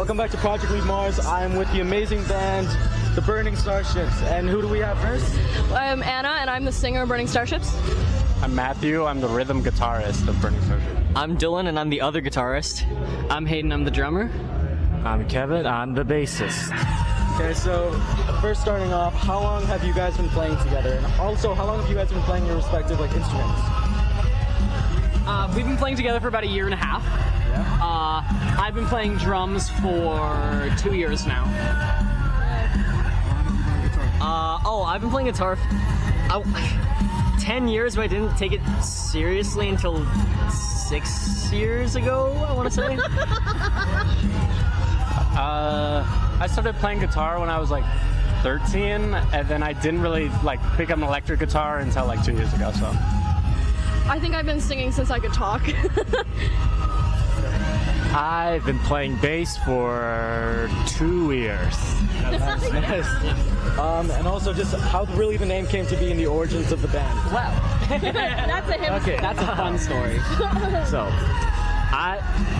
Welcome back to Project Leave Mars. I'm with the amazing band, the Burning Starships. And who do we have first? I'm Anna, and I'm the singer of Burning Starships. I'm Matthew. I'm the rhythm guitarist of Burning Starships. I'm Dylan, and I'm the other guitarist. I'm Hayden. I'm the drummer. I'm Kevin. I'm the bassist. Okay, so first starting off, how long have you guys been playing together? And also, how long have you guys been playing your respective instruments? We've been playing together for about a year and a half. Yeah. I've been playing drums for 2 years now. I've been playing guitar 10 years, but I didn't take it seriously until 6 years ago, I want to say. I started playing guitar when I was like 13, and then I didn't really pick up an electric guitar until like 2 years ago. So I think I've been singing since I could talk. I've been playing bass for 2 years. Nice. And also just how really the name came to be in the origins of the band. Wow. That's a him. Okay. That's a fun story. So,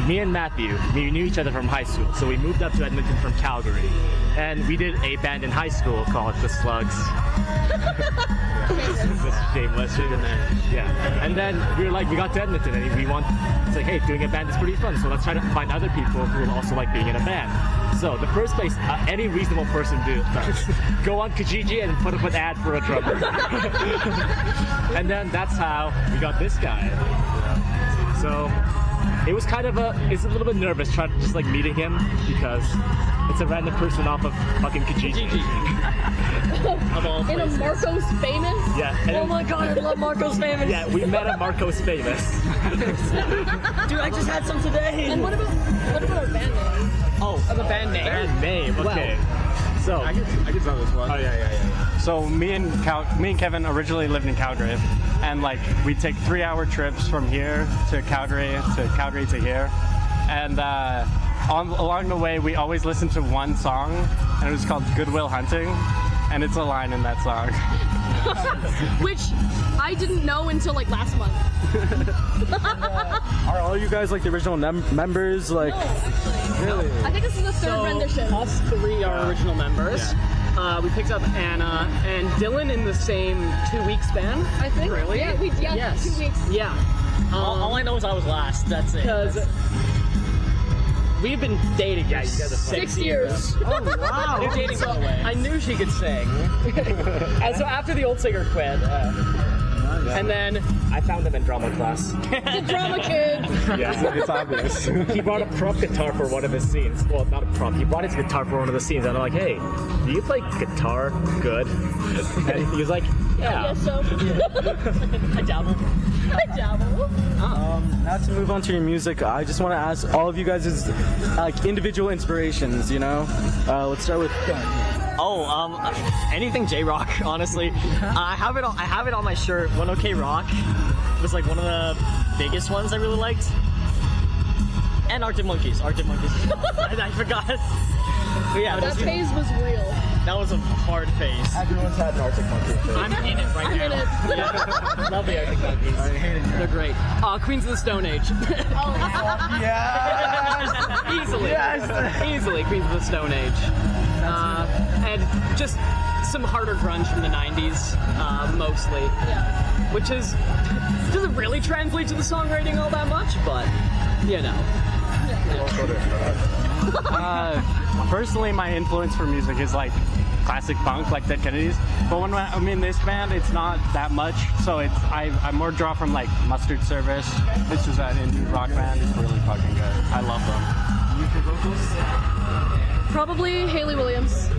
me and Matthew, we knew each other from high school, so we moved up to Edmonton from Calgary, and we did a band in high school called The Slugs. Shameless. Yeah. And then we got to Edmonton, and it's like, hey, doing a band is pretty fun, so let's try to find other people who will also like being in a band. So the first place any reasonable person does, go on Kijiji and put up an ad for a drummer. And then that's how we got this guy. So it was it's a little bit nervous trying to just meeting him because it's a random person off of fucking Kijiji. Of all In a places. Marco's Famous? Yeah. And Oh my god, I love Marco's Famous. yeah, we met at Marco's Famous. Dude, I just had some today. And what about our band name? Oh, the band name? Band name, okay. So I can tell this one. oh yeah. So me and Kevin originally lived in Calgary, and we'd take 3-hour trips from here to Calgary to here, and along the way we always listened to one song, and it was called Goodwill Hunting, and it's a line in that song. Which I didn't know until last month. Are all you guys the original members? No. Really? I think this is the third rendition. Us three are original members. We picked up Anna and Dylan in the same 2-week span. I think. Really? Yeah, Yes. 2 weeks. Yeah. All I know is I was last. That's it. Because we've been dating for 6 years. Oh wow! We're dating so I knew she could sing, and so after the old singer quit, and then I found him in drama class. The drama kid. Yes, it's obvious. He brought a prop guitar for one of his scenes. Well, not a prop. He brought his guitar for one of the scenes, and I'm like, "Hey, do you play guitar good?" And he was like, "Yeah." Yes, so. I dabble. Now to move on to your music, I just want to ask all of you guys' individual inspirations. Let's start with. Anything J-Rock, honestly. I have it on my shirt. One OK Rock was one of the biggest ones I really liked. And Arctic Monkeys. I forgot. But yeah, That phase was real. that was a hard phase. Everyone's had an Arctic Monkey phase. I'm in it right I'm now. in it. Yeah. Love the Arctic Monkeys. They're great. Queens of the Stone Age. Easily Queens of the Stone Age. And just some harder grunge from the 90s, mostly. Yeah. Which doesn't really translate to the songwriting all that much, but, Personally, my influence for music is classic punk, like Dead Kennedys. But when I'm in this band, it's not that much. So I more draw from Mustard Service. This is an indie rock band. It's really fucking good. I love them. Probably Hayley Williams.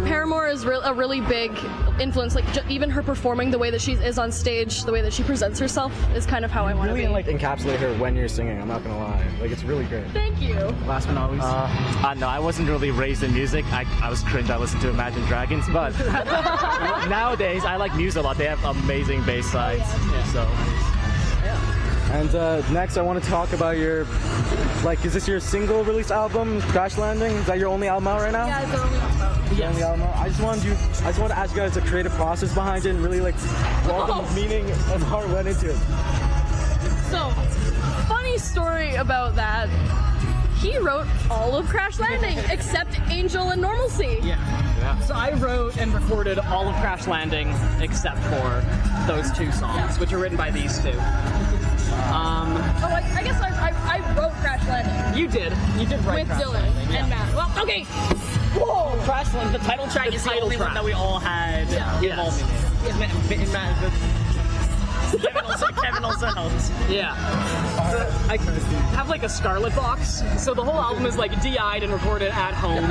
Paramore is a really big influence. Even her performing, the way that she is on stage, the way that she presents herself is kind of how I want to be. Really encapsulate her when you're singing. I'm not gonna lie. It's really great. Thank you. Last but not least. No, I wasn't really raised in music. I was cringe. I listened to Imagine Dragons, but nowadays I like Muse a lot. They have amazing bass sides. So. And next, I want to talk about your, is this your single release album, Crash Landing? Is that your only album out right now? Yeah, it's the only album. Your only album out? I just want to ask you guys the creative process behind it and really what the meaning and heart went into it. So, funny story about that. he wrote all of Crash Landing except Angel and Normalcy. Yeah. So I wrote and recorded all of Crash Landing except for those 2 songs, which are written by these 2. I guess I wrote Crash Landing. You did write With Crash Dylan Landing, yeah. and Matt. Well, okay. Whoa! Crash Landing, the title track is the only one that we all had involvement in. Kevin also helps. Yeah. I have like a Scarlet box, so the whole album is like DI'd and recorded at home. In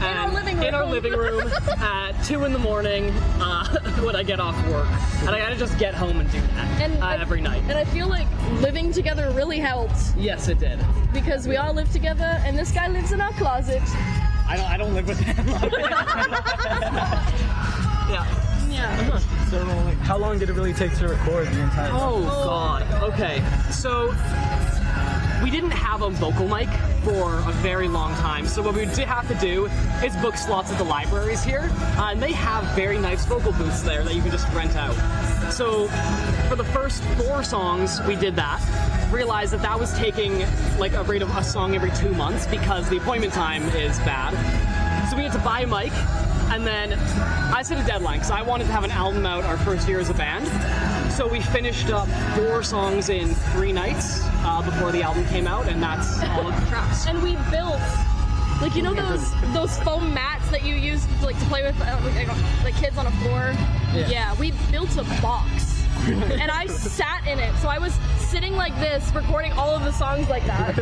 our living room. In our living room at 2 in the morning when I get off work. And I gotta just get home and do that every night. And I feel like living together really helped. Yes, it did. Because we all live together, and this guy lives in our closet. I don't live with him. Yeah. So, how long did it really take to record the entire thing? Oh God. Okay. So we didn't have a vocal mic for a very long time. So what we did have to do is book slots at the libraries here, and they have very nice vocal booths there that you can just rent out. So for the first 4 songs, we did that. Realized that was taking like a rate of a song every 2 months because the appointment time is bad. So we had to buy a mic. And then I set a deadline because I wanted to have an album out our first year as a band. So we finished up 4 songs in 3 nights before the album came out, and that's all of the tracks. And we built, like, you know those foam mats that you use to play with like kids on a floor? Yeah, we built a box. And I sat in it, so I was sitting like this, recording all of the songs like that.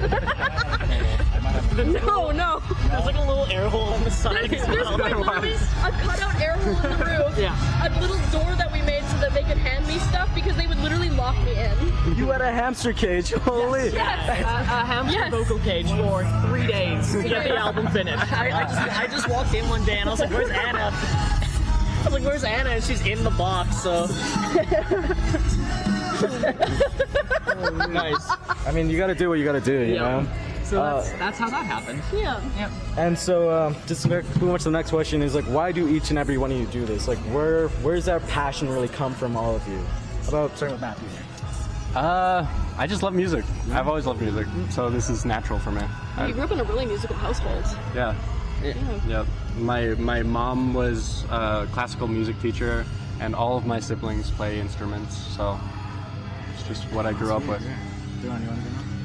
No. There's like a little air hole on the side. There's like literally a cutout air hole in the roof. Yeah. A little door that we made so that they could hand me stuff because they would literally lock me in. You had a hamster cage, holy! Yes. A hamster vocal cage for 3 days to get the album finished. I just walked in one day and I was like, "Where's Anna?" I was like, "Where's Anna?" And she's in the box. So Nice. I mean, you gotta do what you gotta do, you know? So that's how that happened. Yeah. And so, just to move on to the next question is like, why do each and every one of you do this? Like, where's that passion really come from, all of you? Starting with Matthew. I just love music. I've always loved music, so this is natural for me. You grew up in a really musical household. Yeah. Yep. My mom was a classical music teacher, and all of my siblings play instruments, so it's just what I grew up with.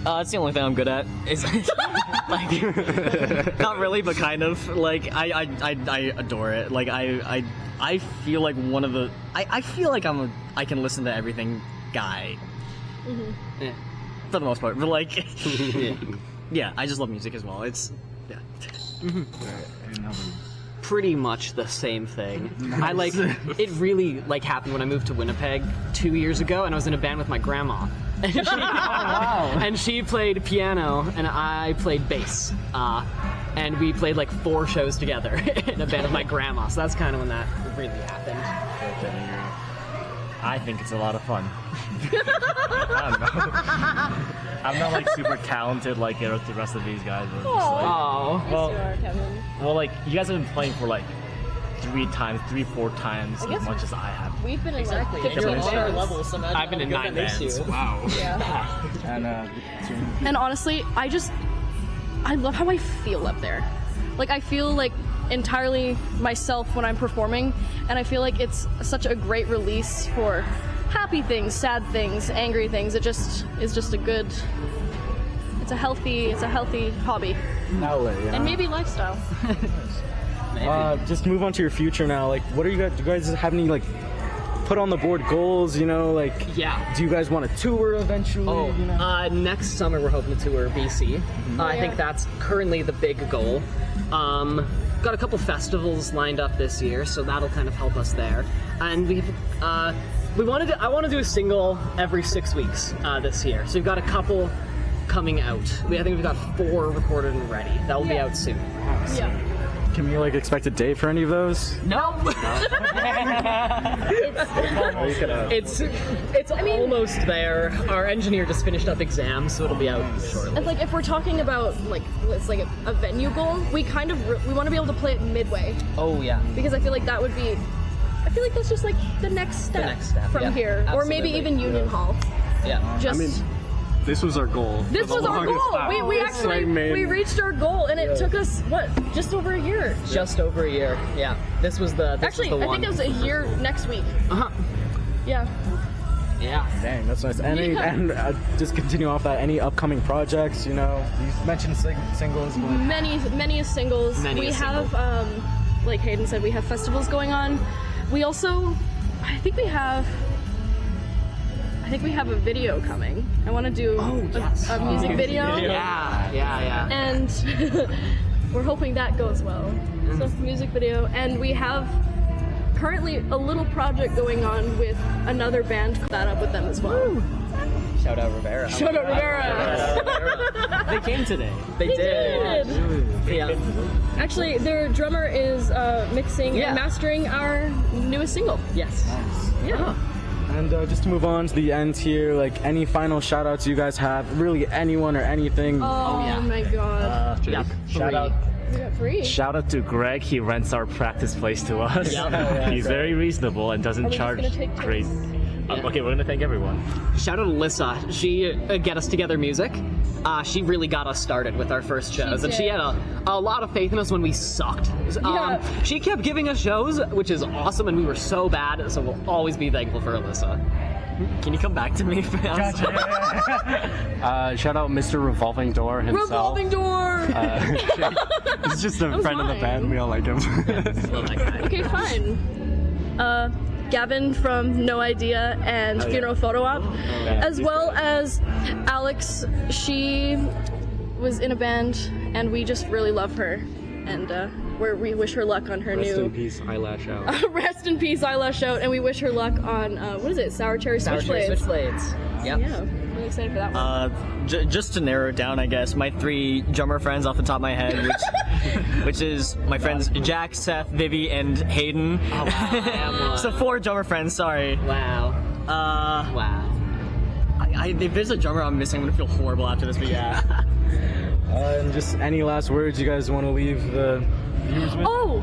it's the only thing I'm good at. It's like not really, but kind of. Like I adore it. Like I feel like one of the I feel like I can listen to everything guy. Mm-hmm. Yeah, for the most part, but like yeah, I just love music as well. It's pretty much the same thing. I like it really like happened when I moved to Winnipeg 2 years ago, and I was in a band with my grandma. And she, and she played piano, and I played bass. And we played like 4 shows together in a band with my grandma. So that's kind of when that really happened. I think it's a lot of fun. I don't know. I'm not like super talented like the rest of these guys. But just, like, well, like you guys have been playing for like 4 times as much as I have. We've been in like 15 You're on our bands. level, so imagine I've been in how 9 good that makes bands. you. Wow. Yeah. And honestly, I love how I feel up there. Like, I feel like entirely myself when I'm performing, and I feel like it's such a great release for happy things, sad things, angry things. It just is just a good, it's a healthy hobby. Outlet, yeah. And maybe lifestyle. Just move on to your future now. Like, what are you guys? Do you guys have any like put on the board goals? You know, like do you guys want to tour eventually? You know? Next summer we're hoping to tour BC. I think that's currently the big goal. Got a couple festivals lined up this year, so that'll kind of help us there. And I want to do a single every 6 weeks this year. So we've got a couple coming out. I think we've got 4 recorded and ready. That will be out soon. Yeah. Can we like expect a date for any of those? No. It's almost there. Our engineer just finished up exams, so it'll be out shortly. And like, if we're talking about like, it's like a venue goal, we kind of we want to be able to play it midway, Oh yeah. because I feel like that would be, I feel like that's just like the next step, next step, from yeah, here, or maybe absolutely. even Union Hall. Yeah. Just I mean, This was our goal. This for the was our longest goal. time. We This actually thing made- we reached our goal, and it took us what, just over a year. Just over a year. Yeah. This was the Actually, was the I think it was a year next week. Uh-huh. Yeah. Yeah. Dang, that's nice. Yeah. And just continue off that. Any upcoming projects? You know, you mentioned singles. But... Many singles. Many we a have, single. like Hayden said, we have festivals going on. We also, I think we have a video coming. I want to do a music video. Yeah. And we're hoping that goes well. So music video, and we have currently a little project going on with another band. That up with them as well. Shout out Rivera. Shout out Rivera. They came today. They did. Yeah. Actually, their drummer is mixing and mastering our newest single. Yes. Yeah. And just to move on to the end here, like any final shout outs you guys have, really anyone or anything. Oh my god. Yeah. Shout out. We got free. Shout out to Greg. He rents our practice place to us. Yeah. He's very reasonable and doesn't Are we just charge gonna take turns? crazy. Okay, we're gonna thank everyone. Shout out to Alyssa. She Get Us Together Music. She really got us started with our first shows, and she did. had a lot of faith in us when we sucked. Yeah. She kept giving us shows, which is awesome, and we were so bad, so we'll always be thankful for Alyssa. Can you come back to me? Shout out Mr. Revolving Door himself. Revolving door. He's just a was friend of the mine. band. We all like him. Love that guy. Okay, fine. Gavin from No Idea and Funeral Photo Op, as well as Alex. She was in a band, and we just really love her, and we wish her luck on her Rest new. in peace, eyelash out. Rest in peace, eyelash out, and we wish her luck on what is it? Sour cherry switchblades. Switchblades. Yep. Yeah, really excited for that one. Just to narrow it down, I guess, my 3 drummer friends off the top of my head, which is my friends Jack, Seth, Vivi, and Hayden. Oh, wow. So 4 drummer friends, sorry. Wow. Wow. If there's a drummer I'm missing, I'm gonna feel horrible after this, but yeah. And just any last words you guys want to leave the viewers with? Oh,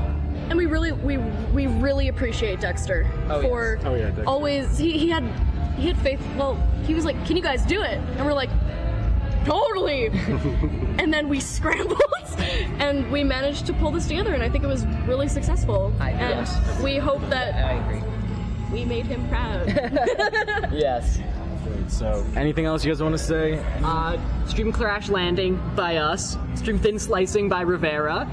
and we really appreciate Dexter for Dexter. always. He had faith. Well, he was like, "Can you guys do it?" And we're like, "Totally." And then we scrambled, and we managed to pull this together. And I think it was really successful. And we hope that I agree. we made him proud. Yes. So, anything else you guys want to say? Stream Crash Landing by us. Stream Thin Slicing by Rivera.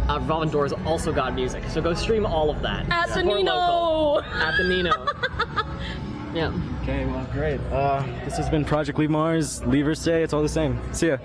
Revolving Doors also got music, so go stream all of that. At the Support Nino. local. At the Nino. Yeah. Okay, well, great. This has been Project Leave Mars, Leave or Stay. It's all the same. See ya.